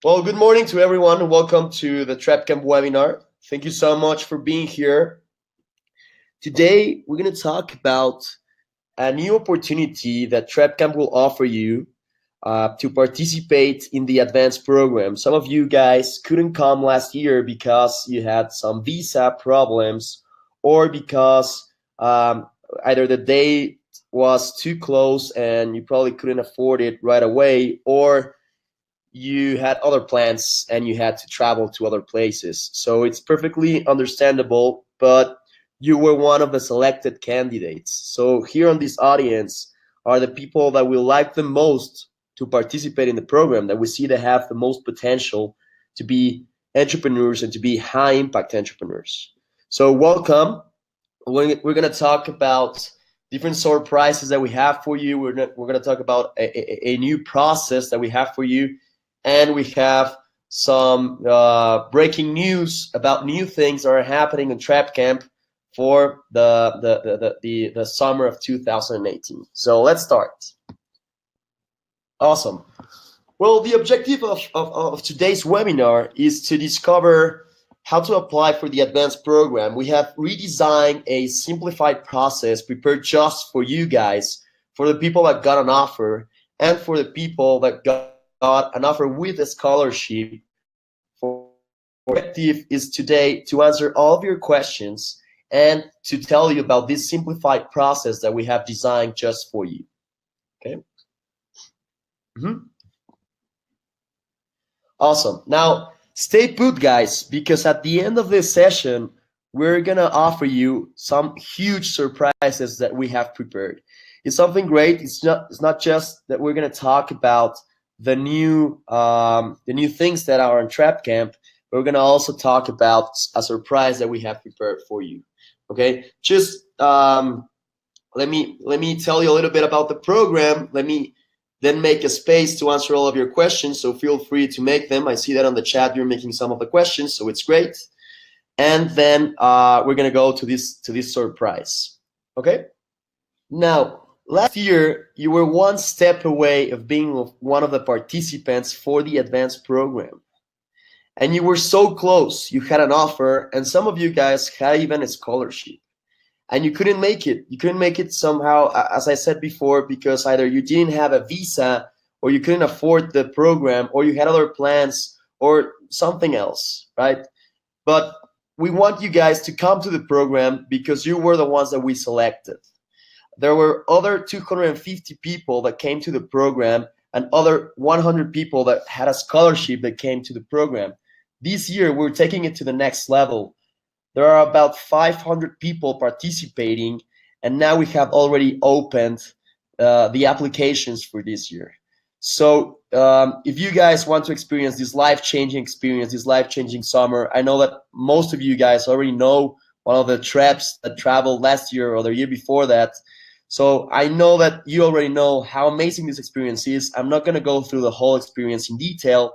Well, good morning to everyone. Welcome to the TrepCamp webinar. Thank you so much for being here. Today, we're going to talk about a new opportunity that TrepCamp will offer you to participate in the advanced program. Some of you guys couldn't come last year because you had some visa problems or because either the date was too close and you probably couldn't afford it right away, or you had other plans and you had to travel to other places. So it's perfectly understandable, but you were one of the selected candidates. So here on this audience are the people that we like the most to participate in the program, that we see that have the most potential to be entrepreneurs and to be high impact entrepreneurs. So welcome. We're going to talk about different surprises that we have for you. We're going to talk about a new process that we have for you, and we have some breaking news about new things that are happening in TrepCamp for the summer of 2018. So let's start. Awesome. Well, the objective of today's webinar is to discover how to apply for the advanced program. We have redesigned a simplified process prepared just for you guys, for the people that got an offer, and for the people that got an offer with a scholarship. For objective is today to answer all of your questions and to tell you about this simplified process that we have designed just for you. Okay. Awesome. Now, stay put, guys, because at the end of this session, we're going to offer you some huge surprises that we have prepared. It's something great. It's not just that we're going to talk about the new things that are on TrepCamp. We're going to also talk about a surprise that we have prepared for you. Okay? Just let me tell you a little bit about the program. Let me then make a space to answer all of your questions, so feel free to make them. I see that on the chat you're making some of the questions, so it's great. And then we're gonna go to this surprise. Okay? Now, last year you were one step away of being one of the participants for the advanced program. And you were so close. You had an offer, and some of you guys had even a scholarship. And you couldn't make it. You couldn't make it somehow, as I said before, because either you didn't have a visa, or you couldn't afford the program, or you had other plans, or something else, right? But we want you guys to come to the program because you were the ones that we selected. There were other 250 people that came to the program and other 100 people that had a scholarship that came to the program. This year, we're taking it to the next level. There are about 500 people participating, and now we have already opened the applications for this year. So if you guys want to experience this life-changing experience, this life-changing summer, I know that most of you guys already know one of the Treps that traveled last year or the year before that. So I know that you already know how amazing this experience is. I'm not going to go through the whole experience in detail,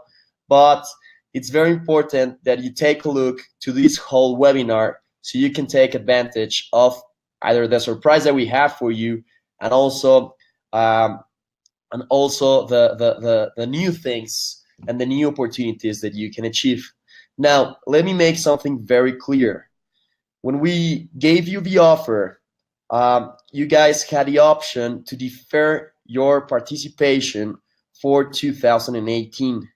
but it's very important that you take a look to this whole webinar so you can take advantage of either the surprise that we have for you, and also the new things and the new opportunities that you can achieve. Now, let me make something very clear. When we gave you the offer, you guys had the option to defer your participation for 2018.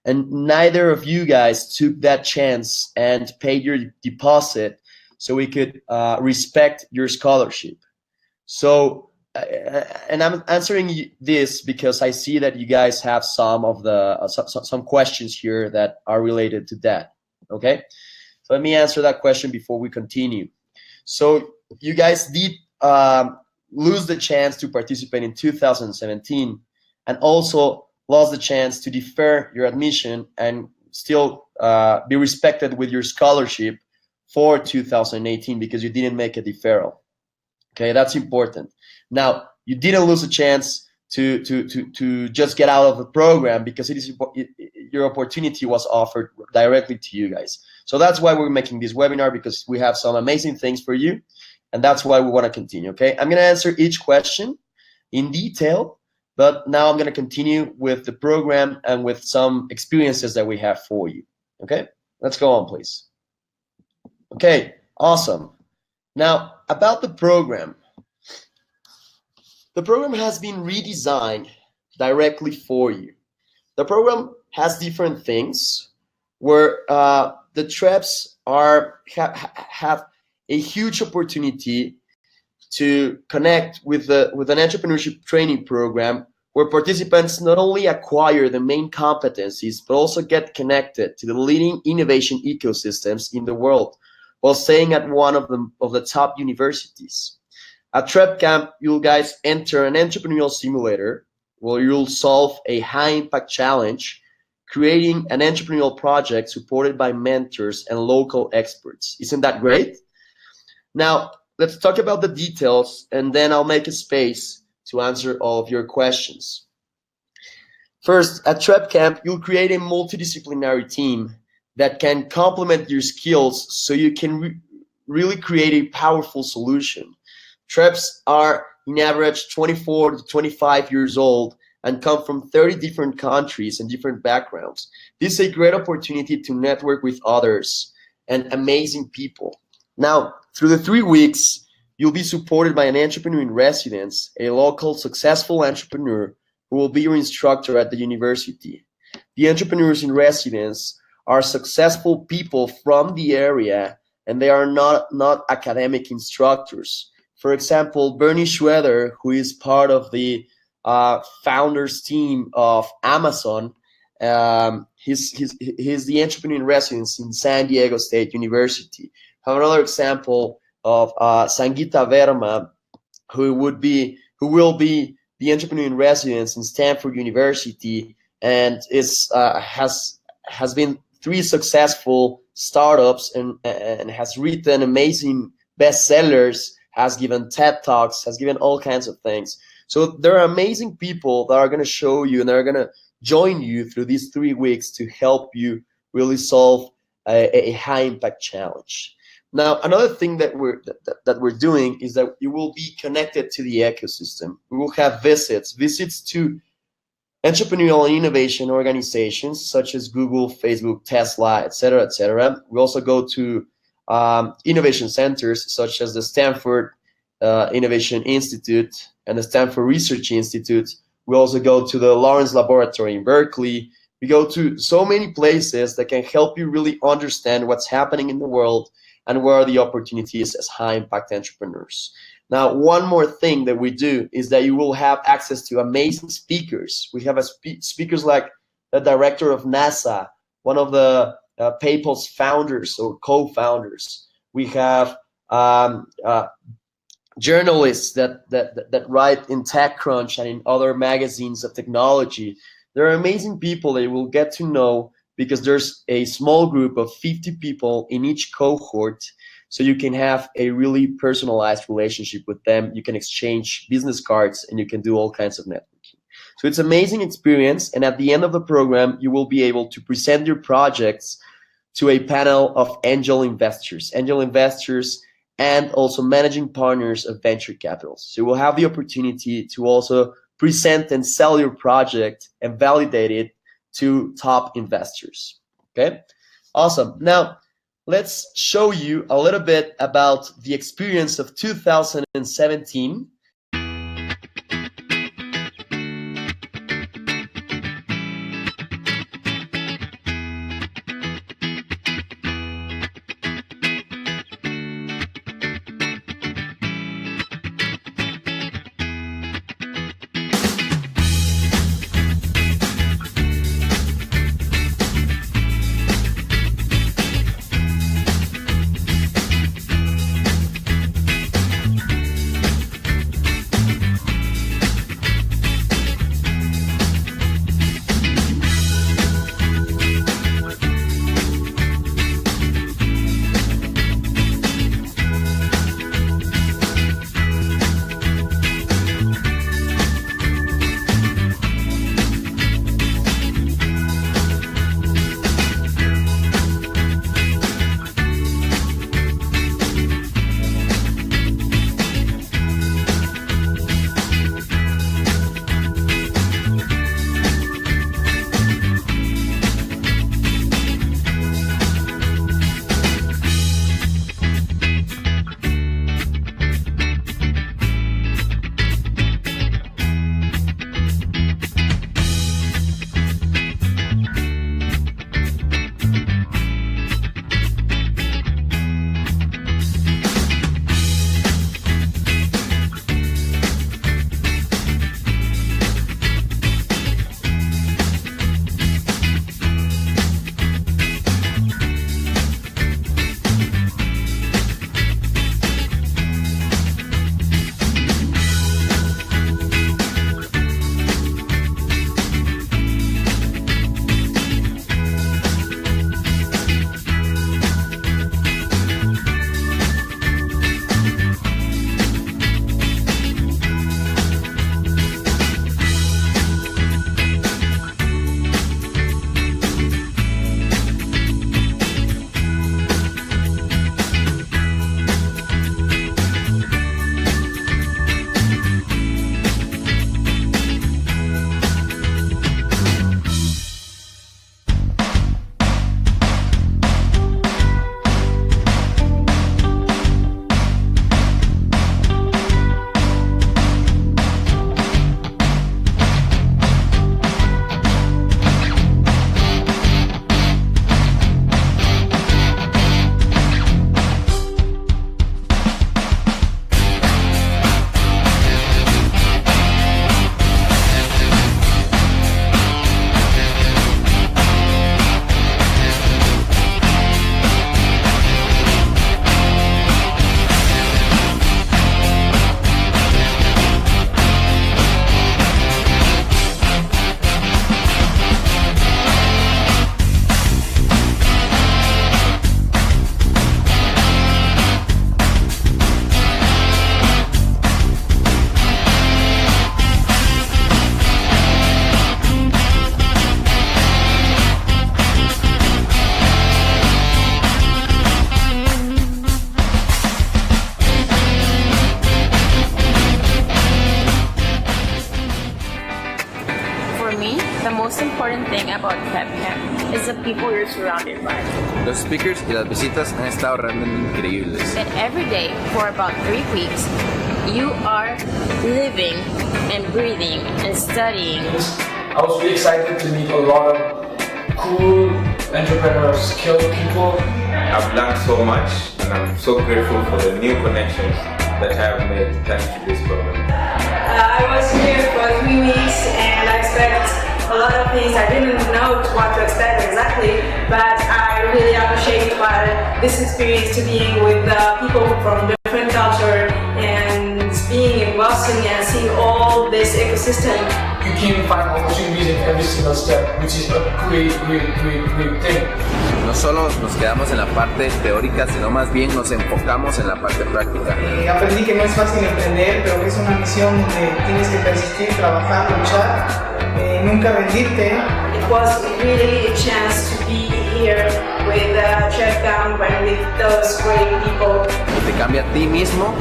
And neither of you guys took that chance and paid your deposit so we could respect your scholarship. So, and I'm answering this because I see that you guys have some of the some questions here that are related to that. Okay, so let me answer that question before we continue. So you guys did lose the chance to participate in 2017, and also lost the chance to defer your admission and still be respected with your scholarship for 2018 because you didn't make a deferral. Okay, that's important. Now, you didn't lose a chance to just get out of the program because your opportunity was offered directly to you guys. So that's why we're making this webinar, because we have some amazing things for you, and that's why we want to continue. Okay, I'm going to answer each question in detail, But now I'm going to continue with the program and with some experiences that we have for you. Okay, let's go on, please. Okay, awesome. Now, about the program has been redesigned directly for you. The program has different things where the traps have a huge opportunity to connect with an entrepreneurship training program where participants not only acquire the main competencies but also get connected to the leading innovation ecosystems in the world while staying at one of the top universities. At TrepCamp, you'll guys enter an entrepreneurial simulator where you'll solve a high impact challenge, creating an entrepreneurial project supported by mentors and local experts. Isn't that great? Now, let's talk about the details and then I'll make a space to answer all of your questions. First, at TrepCamp, you'll create a multidisciplinary team that can complement your skills so you can really create a powerful solution. Treps are in average 24 to 25 years old and come from 30 different countries and different backgrounds. This is a great opportunity to network with others and amazing people. Now, through the 3 weeks, you'll be supported by an entrepreneur in residence, a local successful entrepreneur who will be your instructor at the university. The entrepreneurs in residence are successful people from the area and they are not academic instructors. For example, Bernie Schroeder, who is part of the founders team of Amazon, he's the entrepreneur in residence in San Diego State University. Have another example of Sangeeta Verma, who will be the entrepreneur in residence in Stanford University, and has been 3 successful startups and has written amazing bestsellers, has given TED Talks, has given all kinds of things. So there are amazing people that are going to show you and they're going to join you through these 3 weeks to help you really solve a high impact challenge. Now, another thing that we're doing is that you will be connected to the ecosystem. We will have visits to entrepreneurial and innovation organizations such as Google, Facebook, Tesla, etc., etc. We also go to innovation centers such as the Stanford Innovation Institute and the Stanford Research Institute. We also go to the Lawrence Laboratory in Berkeley. We go to so many places that can help you really understand what's happening in the world and where are the opportunities as high impact entrepreneurs. Now, one more thing that we do is that you will have access to amazing speakers. We have speakers like the director of NASA, one of the PayPal's founders or co-founders. We have journalists that write in TechCrunch and in other magazines of technology. There are amazing people that you will get to know because there's a small group of 50 people in each cohort, so you can have a really personalized relationship with them. You can exchange business cards and you can do all kinds of networking. So it's an amazing experience, and at the end of the program, you will be able to present your projects to a panel of angel investors and also managing partners of venture capitals. So you will have the opportunity to also present and sell your project and validate it to top investors. Okay, awesome. Now, let's show you a little bit about the experience of 2017. is the people you're surrounded by. Los speakers y las visitas han estado realmente increíbles. And every day for about 3 weeks, you are living and breathing and studying. I was really excited to meet a lot of cool entrepreneurs, skilled people. I've learned so much, and I'm so grateful for the new connections that I have made thanks to this program. I was here for 3 weeks and I expect a lot of things. I didn't know what to expect exactly, but I really appreciate this experience to being with people from different culture and being in Boston and seeing all this ecosystem. You can find opportunities in every single step, which is a great thing. No solo nos quedamos en la parte teórica, sino más bien nos enfocamos en la parte práctica. Aprendí que no es fácil emprender, pero que es una misión donde tienes que persistir, trabajar, luchar, nunca rendirte. It was really a chance to be here with TrepCamp and with those great people. Te cambia a ti mismo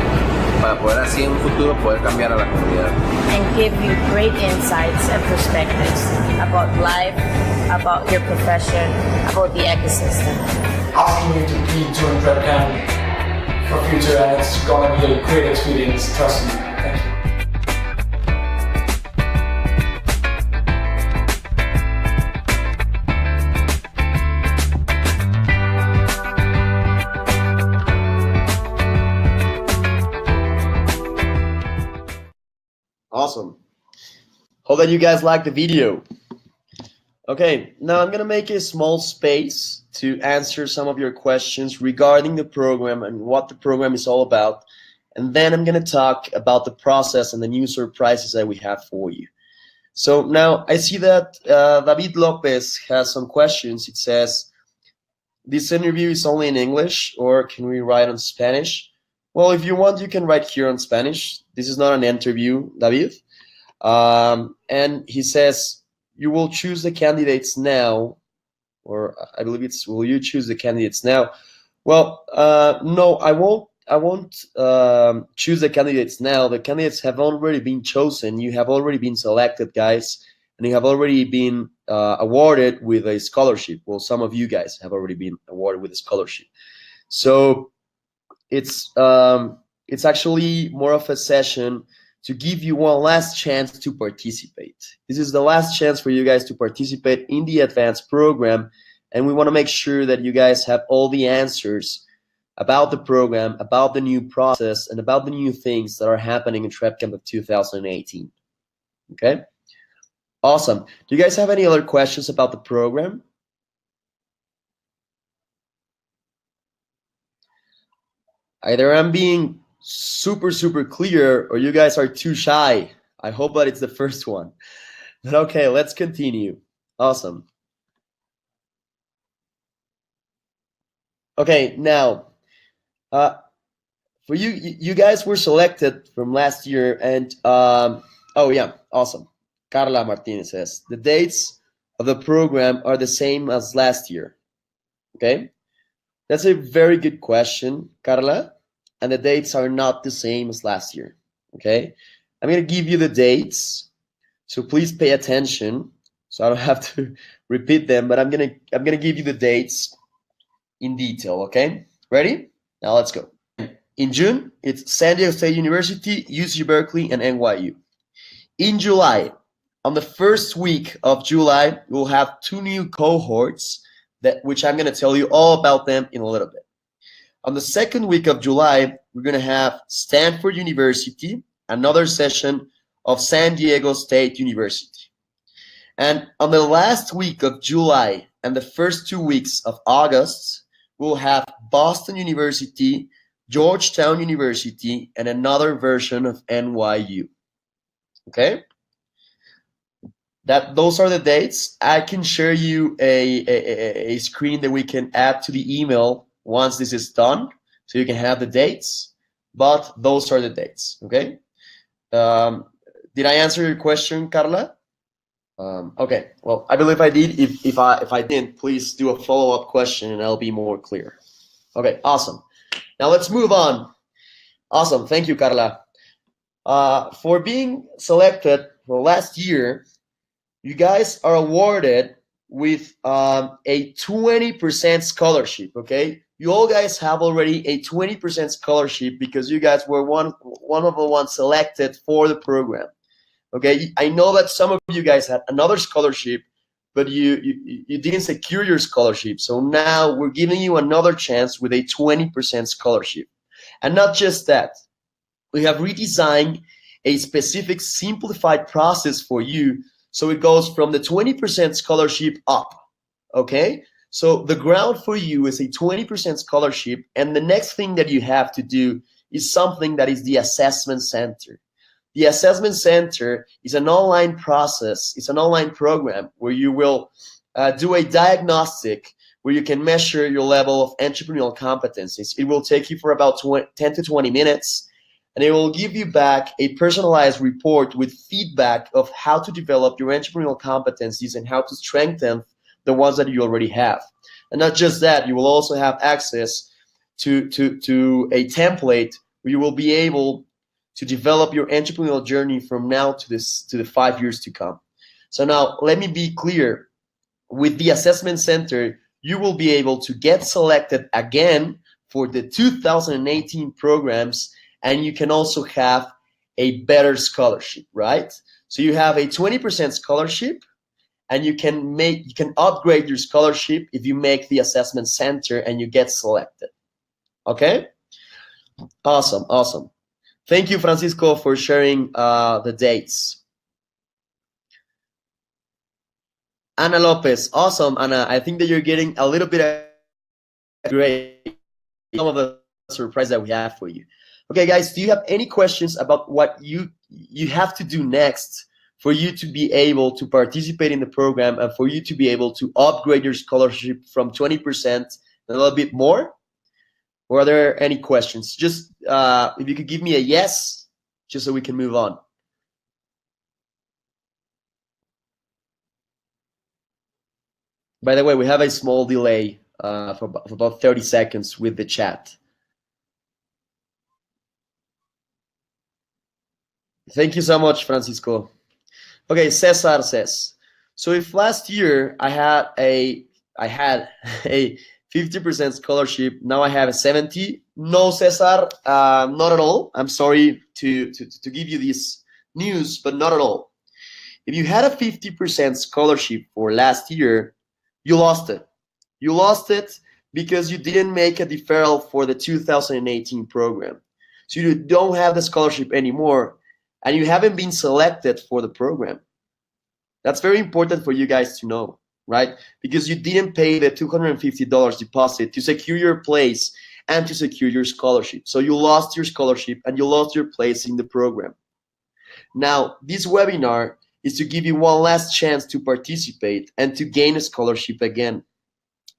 para poder así en un futuro poder cambiar a la comunidad. And give you great insights and perspectives about life, about your profession, about the ecosystem. Asking you to join TrepCamp for future, and it's gonna be a great experience, trust me. Thank you. Awesome. Hope that you guys liked the video. Okay, now I'm gonna make a small space to answer some of your questions regarding the program and what the program is all about. And then I'm gonna talk about the process and the new surprises that we have for you. So now I see that David Lopez has some questions. It says, this interview is only in English, or can we write on Spanish? Well, if you want, you can write here on Spanish. This is not an interview, David. And he says, you will choose the candidates now, or I believe it's, will you choose the candidates now? Well, no, I won't choose the candidates now. The candidates have already been chosen. You have already been selected, guys, and you have already been awarded with a scholarship. Well, some of you guys have already been awarded with a scholarship. So it's actually more of a session to give you one last chance to participate. This is the last chance for you guys to participate in the advanced program, and we want to make sure that you guys have all the answers about the program, about the new process, and about the new things that are happening in TrepCamp of 2018. Okay? Awesome. Do you guys have any other questions about the program? Either I'm being super clear or you guys are too shy. I hope that it's the first one. But okay, let's continue. Awesome. Okay, now, for you guys were selected from last year, and oh yeah, awesome. Carla Martinez says, the dates of the program are the same as last year. Okay, that's a very good question, Carla. And the dates are not the same as last year. Okay, I'm gonna give you the dates, so please pay attention. So I don't have to repeat them, but I'm gonna give you the dates in detail. Okay, ready? Now let's go. In June, it's San Diego State University, UC Berkeley, and NYU. In July, on the first week of July, we'll have 2 new cohorts which I'm gonna tell you all about them in a little bit. On the second week of July, we're going to have Stanford University, another session of San Diego State University. And on the last week of July and the first 2 weeks of August, we'll have Boston University, Georgetown University, and another version of NYU. Okay? Those are the dates. I can share you a screen that we can add to the email once this is done, so you can have the dates, but those are the dates. Okay, did I answer your question, Carla? Okay, well, I believe I did. If I didn't, please do a follow-up question and I'll be more clear. Okay, awesome. Now let's move on. Awesome, thank you, Carla. For being selected for last year, you guys are awarded with a 20% scholarship. Okay, you all guys have already a 20% scholarship because you guys were one of the ones selected for the program. Okay, I know that some of you guys had another scholarship, but you didn't secure your scholarship. So now we're giving you another chance with a 20% scholarship. And not just that, we have redesigned a specific simplified process for you. So it goes from the 20% scholarship up. Okay, so the ground for you is a 20% scholarship, and the next thing that you have to do is something that is the assessment center. The assessment center is an online process, it's an online program where you will do a diagnostic where you can measure your level of entrepreneurial competencies. It will take you for about 10 to 20 minutes, and it will give you back a personalized report with feedback of how to develop your entrepreneurial competencies and how to strengthen the ones that you already have. And not just that, you will also have access to a template where you will be able to develop your entrepreneurial journey from now to the 5 years to come. So now let me be clear. With the assessment center, you will be able to get selected again for the 2018 programs, and you can also have a better scholarship, right? So you have a 20% scholarship, and you can upgrade your scholarship if you make the assessment center and you get selected. Okay? Awesome, awesome. Thank you, Francisco, for sharing the dates. Ana Lopez, awesome, Ana. I think that you're getting a little bit great. Some of the surprise that we have for you. Okay, guys, do you have any questions about what you have to do next for you to be able to participate in the program and for you to be able to upgrade your scholarship from 20% a little bit more? Or are there any questions? Just if you could give me a yes, just so we can move on. By the way, we have a small delay for about 30 seconds with the chat. Thank you so much, Francisco. Okay, Cesar says, so if last year I had a 50% scholarship, now I have a 70. No, Cesar, not at all. I'm sorry to give you this news, but not at all. If you had a 50% scholarship for last year, you lost it. You lost it because you didn't make a deferral for the 2018 program. So you don't have the scholarship anymore, and you haven't been selected for the program. That's very important for you guys to know, right? Because you didn't pay the $250 deposit to secure your place and to secure your scholarship. So you lost your scholarship and you lost your place in the program. Now, this webinar is to give you one last chance to participate and to gain a scholarship again.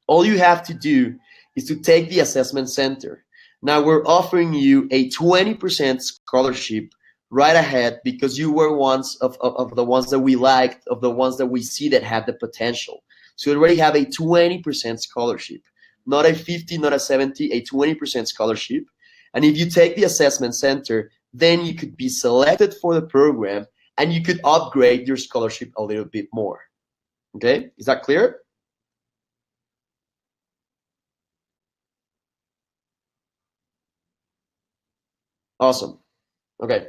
All you have to do is to take the assessment center. Now we're offering you a 20% scholarship right ahead because you were ones of the ones that we liked, of the ones that we see that have the potential. So you already have a 20% scholarship, not a 50, not a 70, a 20% scholarship. And if you take the assessment center, then you could be selected for the program and you could upgrade your scholarship a little bit more. Okay, is that clear? Awesome. Okay.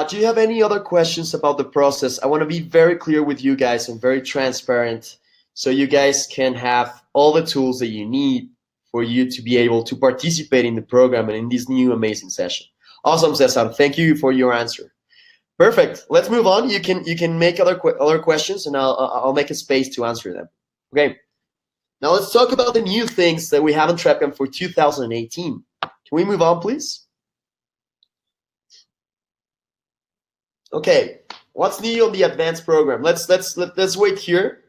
Do you have any other questions about the process? I want to be very clear with you guys and very transparent so you guys can have all the tools that you need for you to be able to participate in the program and in this new amazing session. Awesome, Cesar. Thank you for your answer. Perfect. Let's move on. You can make other questions, and I'll make a space to answer them. Okay. Now let's talk about the new things that we have on TrepCamp for 2018. Can we move on, please? Okay. What's new on the advanced program? Let's wait here.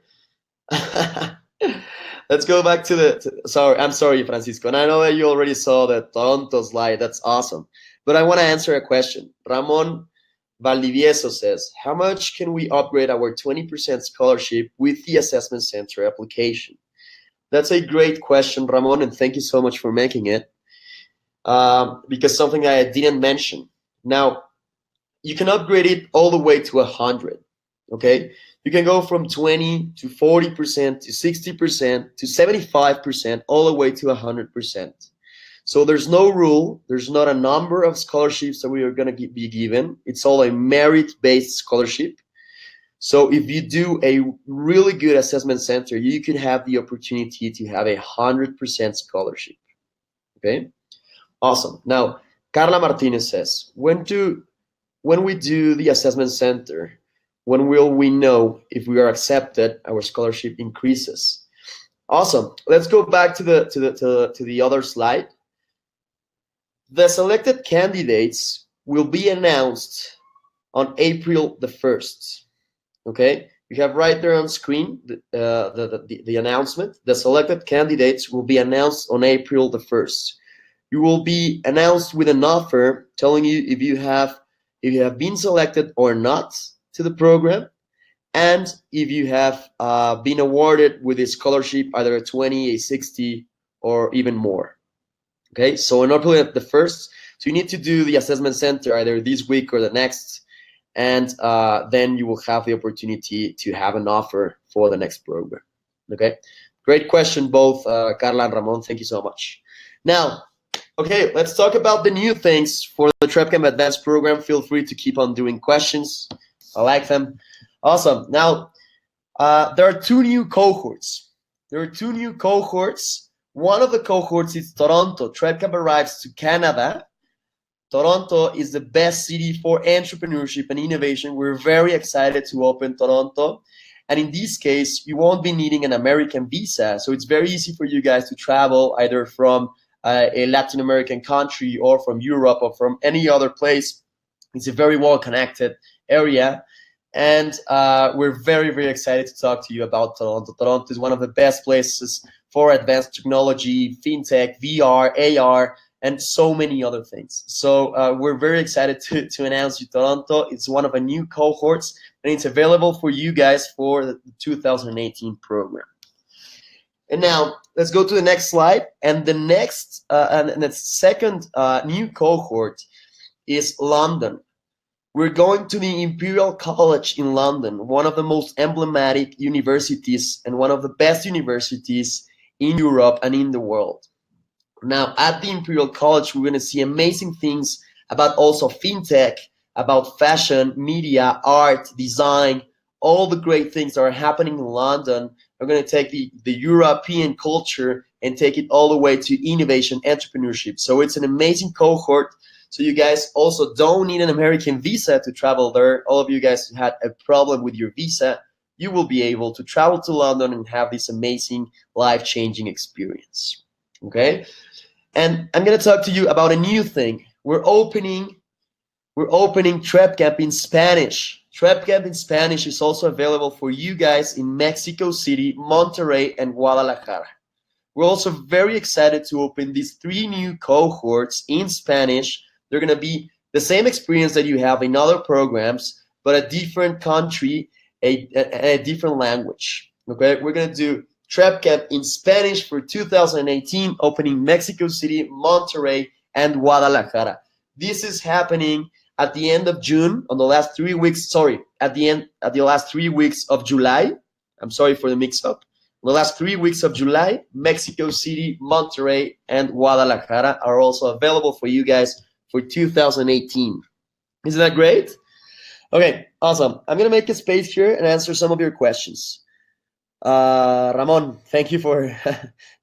Let's go back to the. Sorry, I'm sorry, Francisco. And I know that you already saw the Toronto slide. That's awesome. But I want to answer a question. Ramon Valdivieso says, how much can we upgrade our 20% scholarship with the assessment center application? That's a great question, Ramon, and thank you so much for making it. Because something I didn't mention. Now, you can upgrade it all the way to 100. Okay, You can go from 20 to 40% to 60% to 75%, all the way to 100%. So there's no rule, there's not a number of scholarships that we are going to be given. It's all a merit-based scholarship. So if you do a really good assessment center, you could have the opportunity to have 100% scholarship. Okay, awesome. Now, Carla Martinez says, when we do the assessment center, when will we know if we are accepted? Our scholarship increases. Awesome. Let's go back to the other slide. The selected candidates will be announced on April the 1st. Okay, you have right there on screen the announcement. The selected candidates will be announced on April the 1st. You will be announced with an offer telling you if you have been selected or not to the program, and if you have been awarded with a scholarship, either a 20, a 60, or even more. Okay, so on April the 1st, so you need to do the assessment center either this week or the next, and then you will have the opportunity to have an offer for the next program. Okay, great question, both Carla and Ramon. Thank you so much. Now, okay, let's talk about the new things for the TrepCamp Advanced program. Feel free to keep on doing questions. I like them. Awesome. Now, there are two new cohorts. One of the cohorts is Toronto. TrepCamp arrives to Canada. Toronto is the best city for entrepreneurship and innovation. We're very excited to open Toronto. And in this case, you won't be needing an American visa. So it's very easy for you guys to travel either from a Latin American country or from Europe or from any other place. It's a very well-connected area. And we're very, very excited to talk to you about Toronto. Toronto is one of the best places for advanced technology, fintech, VR, AR, and so many other things. So we're very excited to announce you Toronto. It's one of the new cohorts, and it's available for you guys for the 2018 program. And now let's go to the next slide. And the next and the second new cohort is London. We're going to the Imperial College in London, one of the most emblematic universities and one of the best universities in Europe and in the world. Now, at the Imperial College, we're going to see amazing things about also fintech, about fashion, media, art, design, all the great things that are happening in London. We're going to take the European culture and take it all the way to innovation, entrepreneurship. So it's an amazing cohort. So you guys also don't need an American visa to travel there. All of you guys who had a problem with your visa, you will be able to travel to London and have this amazing life-changing experience. Okay? And I'm going to talk to you about a new thing. We're opening TrepCamp in Spanish. TrepCamp in Spanish is also available for you guys in Mexico City, Monterrey, and Guadalajara. We're also very excited to open these 3 new cohorts in Spanish. They're going to be the same experience that you have in other programs, but a different country, a different language. Okay, we're going to do TrepCamp in Spanish for 2018, opening Mexico City, Monterrey, and Guadalajara. This is happening at the end of June, on the last 3 weeks. Sorry, at the last 3 weeks of July. I'm sorry for the mix-up. The last 3 weeks of July, Mexico City, Monterrey, and Guadalajara are also available for you guys for 2018. Isn't that great? Okay, awesome. I'm going to make a space here and answer some of your questions. Ramon, thank you for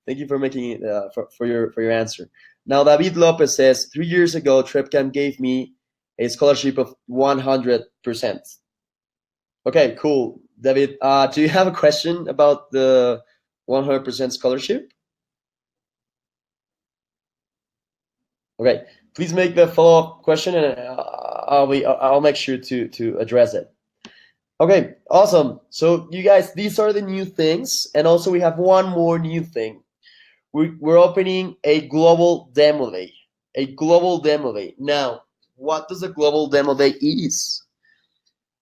thank you for making it for your answer. Now, David Lopez says 3 years ago, TrepCamp gave me a scholarship of 100%. Okay, cool. David, do you have a question about the 100% scholarship? Okay, please make the follow-up question, and I'll make sure to address it. Okay, awesome. So you guys, these are the new things, and also we have one more new thing. We're opening a global demo day. Now, what does a global demo day is?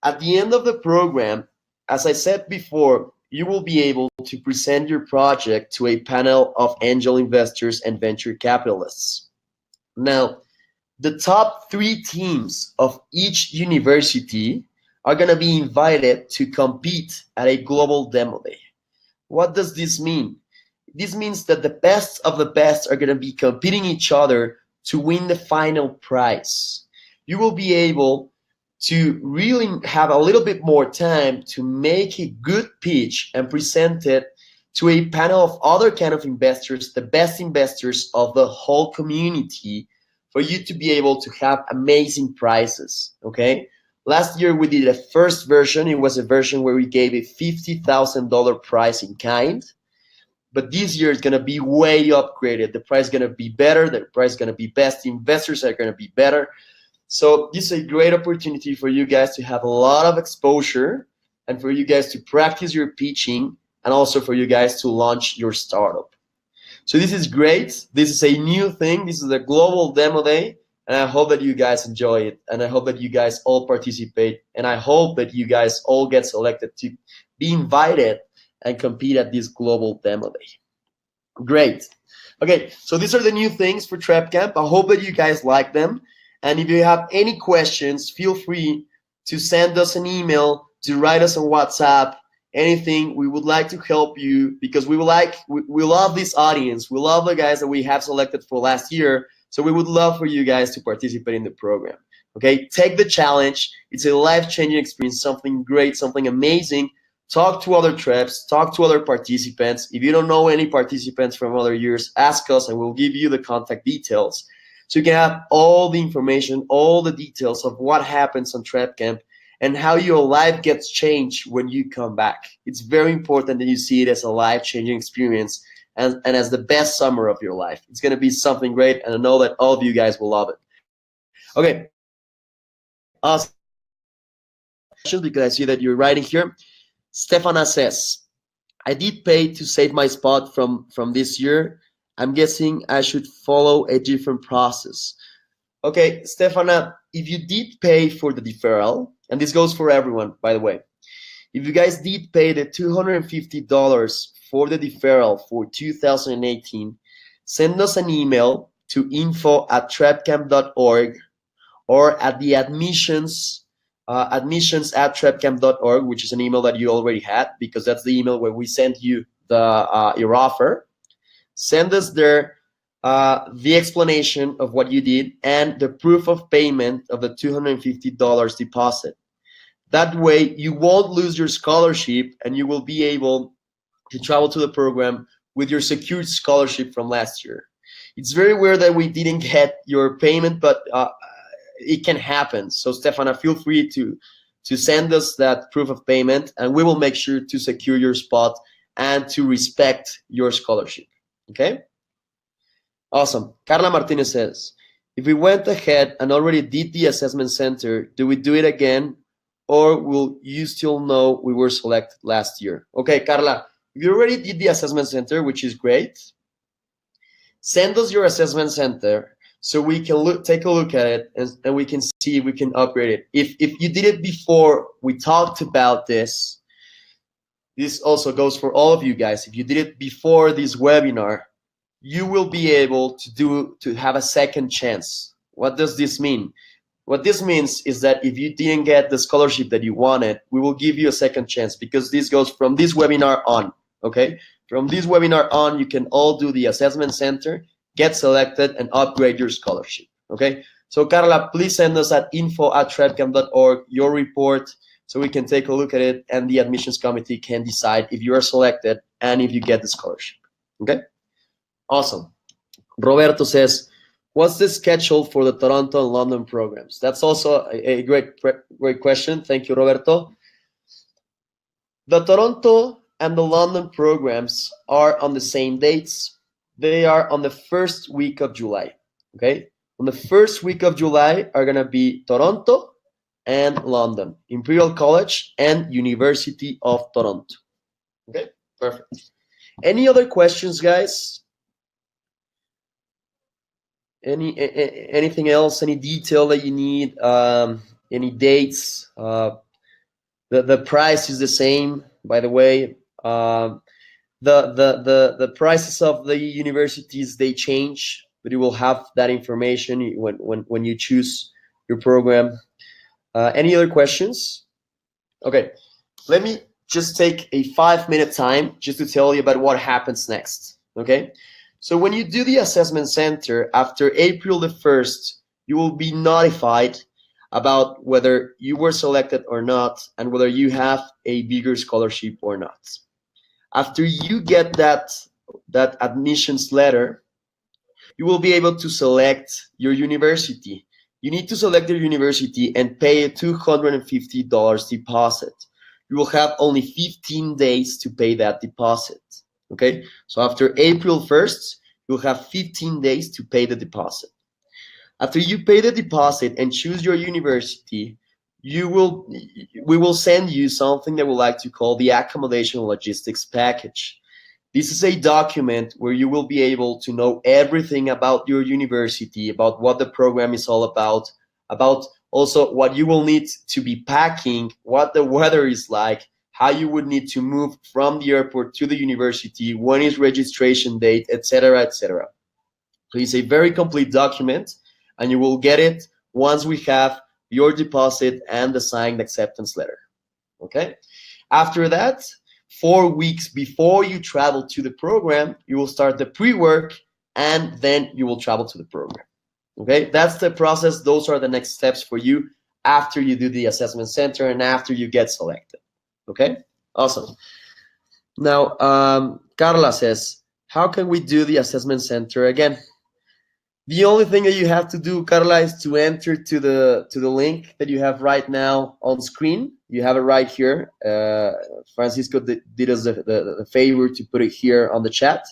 At the end of the program, as I said before, you will be able to present your project to a panel of angel investors and venture capitalists. Now, the top 3 teams of each university are going to be invited to compete at a global demo day. What does this mean? This means that the best of the best are going to be competing each other to win the final prize. You will be able to really have a little bit more time to make a good pitch and present it to a panel of other kind of investors, the best investors of the whole community, for you to be able to have amazing prizes. Okay. Last year we did a first version. It was a version where we gave a $50,000 prize in kind. But this year is going to be way upgraded. The price is going to be better. The price is going to be best. The investors are going to be better. So this is a great opportunity for you guys to have a lot of exposure and for you guys to practice your pitching and also for you guys to launch your startup. So this is great. This is a new thing. This is a global demo day. And I hope that you guys enjoy it. And I hope that you guys all participate. And I hope that you guys all get selected to be invited and compete at this global demo day. Great. Okay, so these are the new things for TrepCamp. I hope that you guys like them. And if you have any questions, feel free to send us an email, to write us on WhatsApp, anything. We would like to help you because we love this audience. We love the guys that we have selected for last year. So we would love for you guys to participate in the program. Okay, take the challenge. It's a life-changing experience, something great, something amazing. Talk to other Treps, talk to other participants. If you don't know any participants from other years, ask us and we'll give you the contact details. So you can have all the information, all the details of what happens on TrepCamp and how your life gets changed when you come back. It's very important that you see it as a life-changing experience and as the best summer of your life. It's going to be something great, and I know that all of you guys will love it. Okay. Awesome. Because I see that you're writing here. Stefana says, I did pay to save my spot from this year. I'm guessing I should follow a different process. Okay, Stefana, if you did pay for the deferral, and this goes for everyone, by the way, if you guys did pay the $250 for the deferral for 2018, send us an email to info@trepcamp.org or at the admissions at trepcamp.org, which is an email that you already had because that's the email where we sent you the your offer. Send us there the explanation of what you did and the proof of payment of the $250 deposit. That way you won't lose your scholarship and you will be able to travel to the program with your secured scholarship from last year. It's very weird that we didn't get your payment, but it can happen. So Stefana, feel free to send us that proof of payment and we will make sure to secure your spot and to respect your scholarship. Okay? Awesome. Carla Martinez says, if we went ahead and already did the assessment center, do we do it again or will you still know we were selected last year? Okay, Carla, if you already did the assessment center, which is great, send us your assessment center so we can take a look at it and we can see if we can upgrade it. If you did it before we talked about this, this also goes for all of you guys. If you did it before this webinar, you will be able to have a second chance. What does this mean? What this means is that if you didn't get the scholarship that you wanted, we will give you a second chance because this goes from this webinar on, okay? From this webinar on, you can all do the assessment center, get selected, and upgrade your scholarship, okay? So Carla, please send us at info@trepcamp.org your report so we can take a look at it and the admissions committee can decide if you are selected and if you get the scholarship, okay? Awesome. Roberto says, what's the schedule for the Toronto and London programs? That's also a great question. Thank you, Roberto. The Toronto and the London programs are on the same dates. They are on the first week of July, okay? On the first week of July are going to be Toronto and London, Imperial College and University of Toronto. Okay, perfect. Any other questions, guys? Anything else? Any detail that you need? Any dates? The price is the same, by the way. The prices of the universities, they change, but you will have that information when you choose your program. Any other questions? Okay, let me just take a 5-minute time just to tell you about what happens next. Okay, so when you do the assessment center after April the 1st, you will be notified about whether you were selected or not and whether you have a bigger scholarship or not. After you get that admissions letter, you will be able to select your university. You need to select your university and pay a $250 deposit. You will have only 15 days to pay that deposit. Okay, so after April 1st, you'll have 15 days to pay the deposit. After you pay the deposit and choose your university, we will send you something that we like to call the accommodation logistics package. This is a document where you will be able to know everything about your university, about what the program is all about also what you will need to be packing, what the weather is like, how you would need to move from the airport to the university, when is registration date, etc., etc. So it's a very complete document, and you will get it once we have your deposit and the signed acceptance letter. Okay? After that, 4 weeks before you travel to the program, you will start the pre-work, and then you will travel to the program. Okay, that's the process. Those are the next steps for you after you do the assessment center and after you get selected. Okay, awesome. Now, Carla says, how can we do the assessment center again? The only thing that you have to do, Carla, is to enter to the link that you have right now on screen. You have it right here. Francisco did us the favor to put it here on the chat.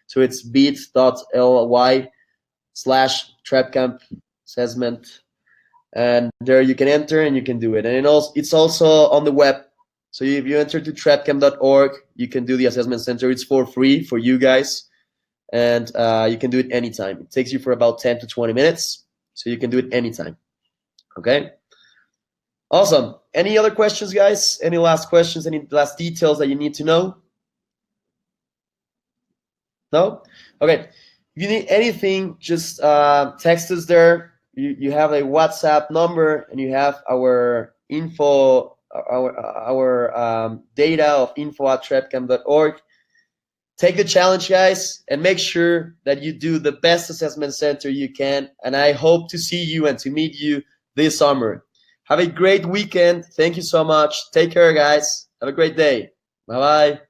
So it's bit.ly/TrepCamp assessment, and there you can enter and you can do it. And it's also on the web. So if you enter to TrepCamp.org, you can do the assessment center. It's for free for you guys, and you can do it anytime. It takes you for about 10 to 20 minutes, so you can do it anytime. Okay, awesome. Any other questions, guys? Any last questions? Any last details that you need to know? No? Okay. If you need anything, just text us there. You have a WhatsApp number, and you have our info, our data of info@trepcamp.org. Take the challenge, guys, and make sure that you do the best assessment center you can. And I hope to see you and to meet you this summer. Have a great weekend. Thank you so much. Take care, guys. Have a great day. Bye-bye.